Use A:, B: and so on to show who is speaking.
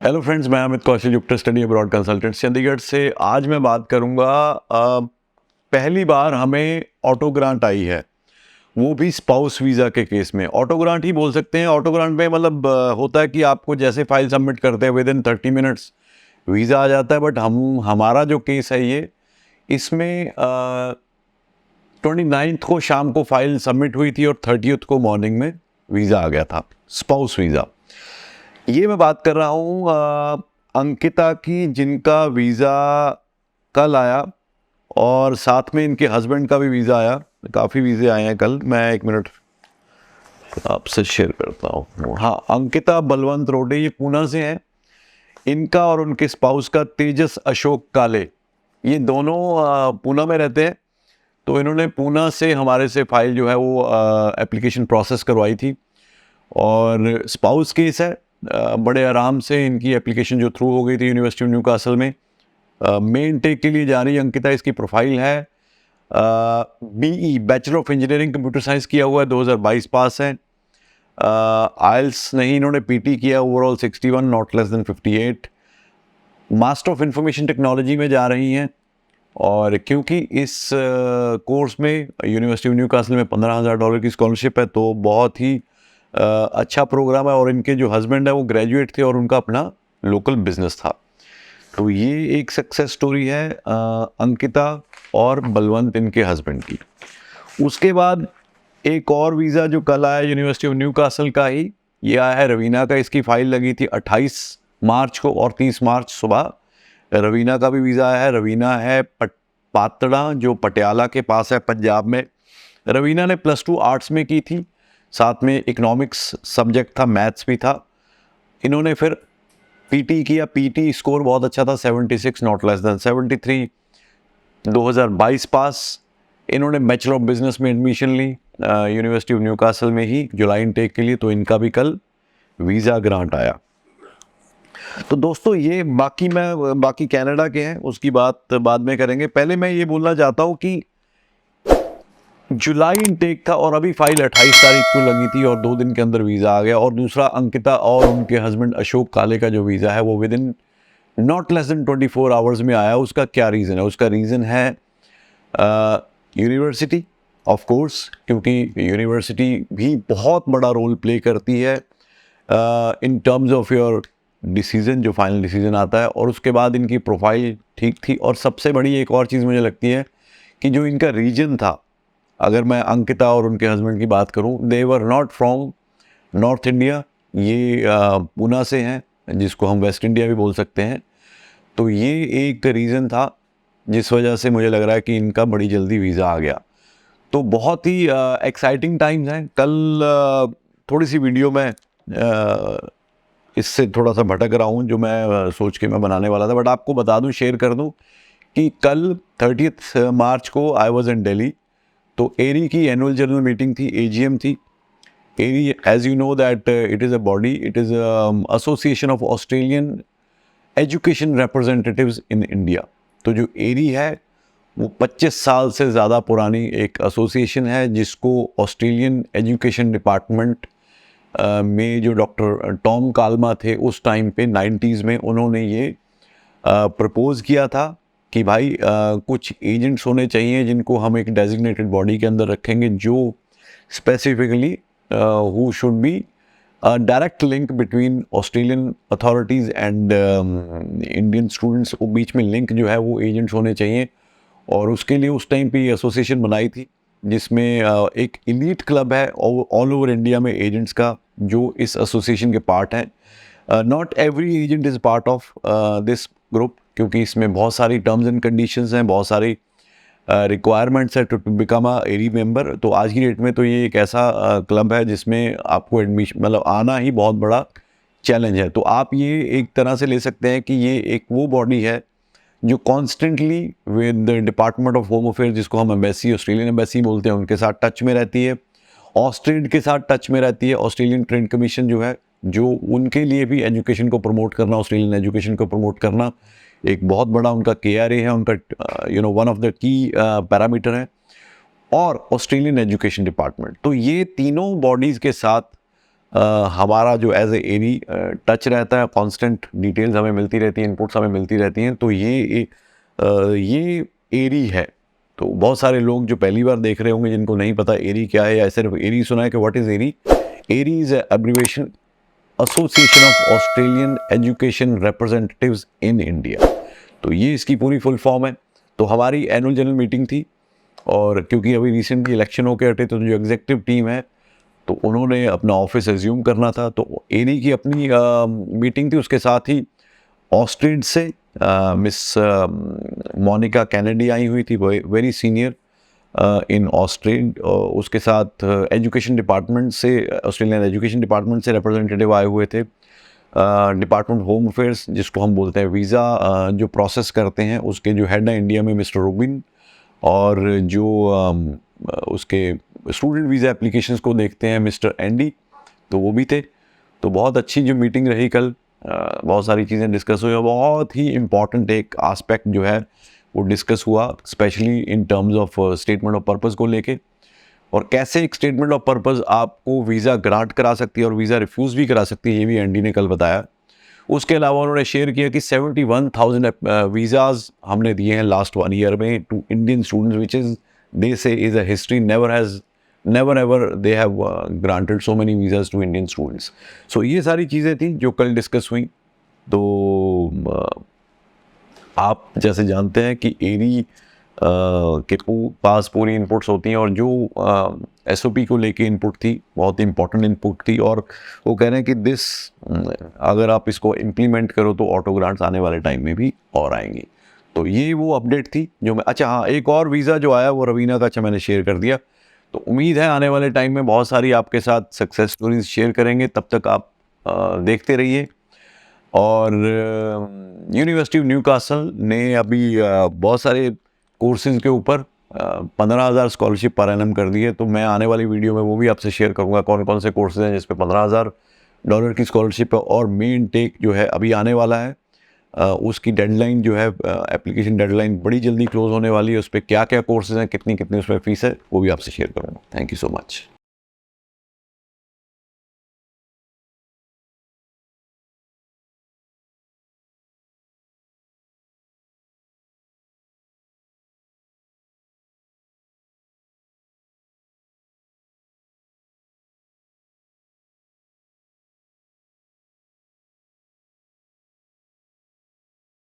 A: Hello friends, मैं अमित कौशल, युक्ता study abroad consultant Chandigarh से। आज मैं बात करूंगा पहली बार हमें ऑटो ग्रांट आई है, वो भी स्पाउस वीज़ा के केस में। ऑटो ग्रांट ही बोल सकते हैं। ऑटो ग्रांट में मतलब होता है कि आपको जैसे फाइल सबमिट करते हैं विद इन 30 मिनट्स वीज़ा आ जाता है। बट हमारा जो केस है ये, इसमें 29th को शाम को फाइल सबमिट हुई थी और 30th को मॉर्निंग में वीज़ा आ गया था, स्पाउस वीज़ा। ये मैं बात कर रहा हूँ अंकिता की, जिनका वीज़ा कल आया और साथ में इनके हस्बैंड का भी वीज़ा आया। काफ़ी वीज़े आए हैं कल। मैं एक मिनट आपसे शेयर करता हूँ। हाँ, अंकिता बलवंत रोडे, ये पूना से हैं। इनका और उनके स्पाउस का तेजस अशोक काले, ये दोनों पूना में रहते हैं। तो इन्होंने पूना से हमारे से फाइल जो है वो एप्लीकेशन प्रोसेस करवाई थी और स्पाउस केस है। बड़े आराम से इनकी एप्लीकेशन जो थ्रू हो गई थी यूनिवर्सिटी ऑफ न्यूकासल में। मेन टेक के लिए जा रही अंकिता। इसकी प्रोफाइल है BE, bachelor of engineering computer science किया हुआ है, 2022 पास है। आइल्स नहीं, इन्होंने पीटी किया, overall 61, not less than 58। Master of information technology में जा रही हैं। और क्योंकि इस कोर्स में यूनिवर्सिटी ऑफ न्यूकासल में $15,000 की स्कॉलरशिप है, तो बहुत ही अच्छा प्रोग्राम है। और इनके जो हस्बैंड है वो ग्रेजुएट थे और उनका अपना लोकल बिजनेस था। तो ये एक सक्सेस स्टोरी है अंकिता और बलवंत, इनके हस्बैंड की। उसके बाद एक और वीज़ा जो कल आया यूनिवर्सिटी ऑफ न्यूकासल का ही, ये आया है रवीना का। इसकी फाइल लगी थी 28 मार्च को और 30 मार्च सुबह रवीना का भी वीज़ा आया है। रवीना है पातड़ा, जो पटियाला के पास है पंजाब में। रवीना ने +2 आर्ट्स में की थी, साथ में इकोनॉमिक्स सब्जेक्ट था, मैथ्स भी था। इन्होंने फिर पीटी किया। पीटी स्कोर बहुत अच्छा था, 76, नॉट लेस देन 73। 2022 पास। इन्होंने बैचलर ऑफ बिजनेस में एडमिशन ली यूनिवर्सिटी ऑफ न्यूकासल में ही, जुलाई इनटेक के लिए। तो इनका भी कल वीज़ा ग्रांट आया। तो दोस्तों ये बाकी कनाडा के हैं, उसकी बात बाद में करेंगे। पहले मैं ये बोलना चाहता हूँ कि जुलाई इनटेक था और अभी फाइल 28 तारीख को लगी थी और 2 दिन के अंदर वीज़ा आ गया। और दूसरा, अंकिता और उनके हस्बैंड अशोक काले का जो वीज़ा है वो with in not less than 24 hours में आया। उसका क्या रीज़न है? उसका रीज़न है यूनिवर्सिटी, ऑफ कोर्स, क्योंकि यूनिवर्सिटी भी बहुत बड़ा रोल प्ले करती है in terms of your decision, जो फाइनल डिसीज़न आता है। और उसके बाद इनकी प्रोफाइल ठीक थी। और सबसे बड़ी एक और चीज़ मुझे लगती है कि जो इनका रीजन था, अगर मैं अंकिता और उनके हस्बैंड की बात करूं, they were not from north India. ये पूना से हैं, जिसको हम वेस्ट इंडिया भी बोल सकते हैं। तो ये एक रीज़न था जिस वजह से मुझे लग रहा है कि इनका बड़ी जल्दी वीज़ा आ गया। तो बहुत ही एक्साइटिंग टाइम्स हैं। कल थोड़ी सी वीडियो में इससे थोड़ा सा भटक रहा हूँ, जो मैं सोच के मैं बनाने वाला था। बट आपको बता दूँ, शेयर कर दूँ कि कल 30 मार्च को आई वॉज इन दिल्ली। तो एरी की एनुअल जनरल मीटिंग थी, एजीएम थी। AAERI, as you know that it is a body, it is association of Australian education representatives in India. तो जो एरी है वो 25 साल से ज़्यादा पुरानी एक एसोसिएशन है, जिसको ऑस्ट्रेलियन एजुकेशन डिपार्टमेंट में जो डॉक्टर टॉम काल्मा थे उस टाइम पे 90s में, उन्होंने ये प्रपोज़ किया था कि भाई कुछ एजेंट्स होने चाहिए जिनको हम एक डेजिग्नेटेड बॉडी के अंदर रखेंगे, जो specifically who should be direct link between Australian authorities and Indian students. वो बीच में लिंक जो है वो एजेंट्स होने चाहिए। और उसके लिए उस टाइम पे ये एसोसिएशन बनाई थी, जिसमें एक एलीट क्लब है ऑल ओवर इंडिया में एजेंट्स का, जो इस एसोसिएशन के पार्ट हैं। Not every agent is part of this group, क्योंकि इसमें बहुत सारी टर्म्स एंड कंडीशंस हैं, बहुत सारी रिक्वायरमेंट्स है to become a AARI member. तो आज की डेट में तो ये एक ऐसा क्लब है जिसमें आपको एडमिशन, मतलब आना ही बहुत बड़ा चैलेंज है। तो आप ये एक तरह से ले सकते हैं कि ये एक वो बॉडी है जो constantly with the department of home affairs, जिसको हम एम्बेसी, ऑस्ट्रेलियन एम्बेसी बोलते हैं, उनके साथ टच में रहती है। ऑस्ट्रेड के साथ टच में रहती है। ऑस्ट्रेलियन ट्रेड कमीशन जो है, जो उनके लिए भी एजुकेशन को प्रमोट करना, ऑस्ट्रेलियन एजुकेशन को प्रमोट करना एक बहुत बड़ा उनका KRA है, उनका one of the key parameter है। और ऑस्ट्रेलियन एजुकेशन डिपार्टमेंट। तो ये तीनों बॉडीज़ के साथ हमारा जो एज ए एरी टच रहता है, कांस्टेंट डिटेल्स हमें मिलती रहती हैं, इनपुट्स हमें मिलती रहती हैं, तो ये एरी है। तो बहुत सारे लोग जो पहली बार देख रहे होंगे जिनको नहीं पता एरी क्या है या सिर्फ एरी सुना है कि what is AARI. AARI is abbreviation association of Australian education representatives in India. तो ये इसकी पूरी फुल फॉर्म है। तो हमारी एनुअल जनरल मीटिंग थी, और क्योंकि अभी रिसेंटली इलेक्शन होकर हटे तो जो एग्जीक्यूटिव टीम है तो उन्होंने अपना ऑफिस एज्यूम करना था, तो एरी की अपनी मीटिंग थी। उसके साथ ही ऑस्ट्रेड से मिस मोनिका कैनेडी आई हुई थी, वेरी सीनियर इन ऑस्ट्रेड। उसके साथ एजुकेशन डिपार्टमेंट से, ऑस्ट्रेलियन एजुकेशन डिपार्टमेंट से रिप्रेजेंटेटिव आए हुए थे। डिपार्टमेंट होम अफेयर्स जिसको हम बोलते हैं वीज़ा जो प्रोसेस करते हैं, उसके जो हेड है इंडिया में मिस्टर रूबिन, और जो उसके स्टूडेंट वीज़ा एप्लीकेशंस को देखते हैं मिस्टर एंडी, तो वो भी थे। तो बहुत अच्छी जो मीटिंग रही कल, बहुत सारी चीज़ें डिस्कस हुई और बहुत ही इम्पॉर्टेंट एक आस्पेक्ट जो है वो डिस्कस हुआ, specially in terms of statement of purpose को लेके, और कैसे एक स्टेटमेंट ऑफ पर्पज़ आपको वीज़ा ग्रांट करा सकती है और वीज़ा रिफ्यूज़ भी करा सकती है, ये भी एंडी ने कल बताया। उसके अलावा उन्होंने शेयर किया कि 71,000 वीज़ाज़ हमने दिए हैं लास्ट 1 ईयर में to Indian students, which is they say is a history, never ever they have granted so many visas to Indian students. So ये सारी चीज़ें थी जो कल डिस्कस हुई। तो आप जैसे जानते हैं कि एरी के पास पूरी इनपुट्स होती हैं, और जो एसओपी को लेके इनपुट थी बहुत इंपॉर्टेंट इनपुट थी, और वो कह रहे हैं कि अगर आप इसको इम्प्लीमेंट करो तो ऑटो ग्रांट्स आने वाले टाइम में भी और आएंगी। तो ये वो अपडेट थी जो मैं, अच्छा हाँ, एक और वीज़ा जो आया वो रवीना का, अच्छा मैंने शेयर कर दिया। तो उम्मीद है आने वाले टाइम में बहुत सारी आपके साथ सक्सेस स्टोरीज शेयर करेंगे, तब तक आप देखते रहिए। और यूनिवर्सिटी ऑफ न्यूकासल ने अभी बहुत सारे कोर्सेज़ के ऊपर 15,000 स्कॉलरशिप पर एनम कर दी है। तो मैं आने वाली वीडियो में वो भी आपसे शेयर करूँगा कौन कौन से कोर्सेज़ हैं जिस पे $15,000 की स्कॉलरशिप है, और मेन टेक जो है अभी आने वाला है। उसकी डेडलाइन जो है, एप्लीकेशन डेडलाइन बड़ी जल्दी क्लोज होने वाली है। उस पर क्या क्या कोर्सेज़ हैं, कितनी कितनी उसमें फ़ीस है, वो भी आपसे शेयर करूँगा। Thank you so much.